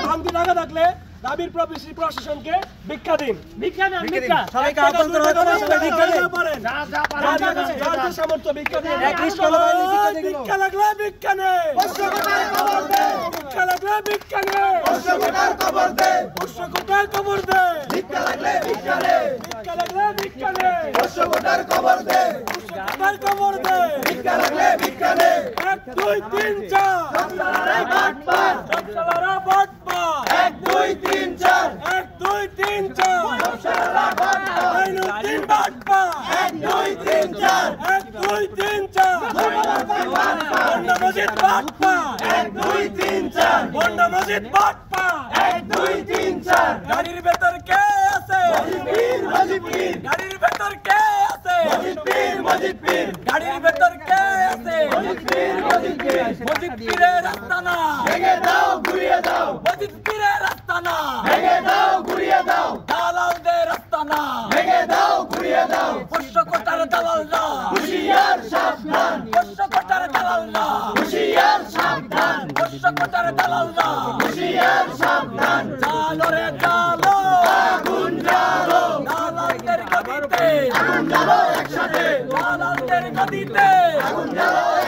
ভাঙতি টাকা থাকলে দাবির প্রশাসনকে ভিক্ষা দিন। সবাইকে আহ্বান করা হচ্ছে সবাই ভিক্ষা দিন। যার সামর্থ্য ভিক্ষা দিন। ভিক্ষা লাগলে ভিক্ষা নে, ভিক্ষা লাগলে ভিক্ষা নে, 500 কোটার কবর দে, ভিক্ষা লাগলে ভিক্ষা নে, ভিক্ষা লাগলে ভিক্ষা নে, 500 কোটার কবর দে, 500 কোটার কবর দে, ভিক্ষা লাগলে ভিক্ষা নে। 1 2 3 4 রমজানারে বাটপার, রমজানারে বাটপার, 1 2 3 4 1 2 3 4 রমজানারে বাটপার, মাইনুদ্দিন বাটপার, 1 2 3 4 1 2 3 4 বন্ড মসজিদ বাটপার, 1 2 3 4 বন্ড মসজিদ বাটপার, 1 2 3 4 গাড়ির ভেতর কে আছে? মজিদ পীর, গাড়ির ভেতর কে আছে? মজিদ পীর, গাড়ির ভেতর কে আছে? মজিদ পীরের আস্তানা ভেঙে দাও, ঘুরিয়ে দাও, মজিদ পীরের আস্তানা ভেঙে দাও, ঘুরিয়ে দাও, দালালদের আস্তানা ভেঙে দাও, ঘুরিয়ে দাও, 500 কোটার দালালরা হুঁশিয়ার সাবধান, 500 কোটার দালালরা হুঁশিয়ার সাবধান, 500 কোটার দালালরা হুঁশিয়ার সাবধান। জালো রে জালো, আগুন জ্বালো, দালালদের গদিতে আগুন জ্বালো, একসাথে দালালদের গদিতে আগুন জ্বালো।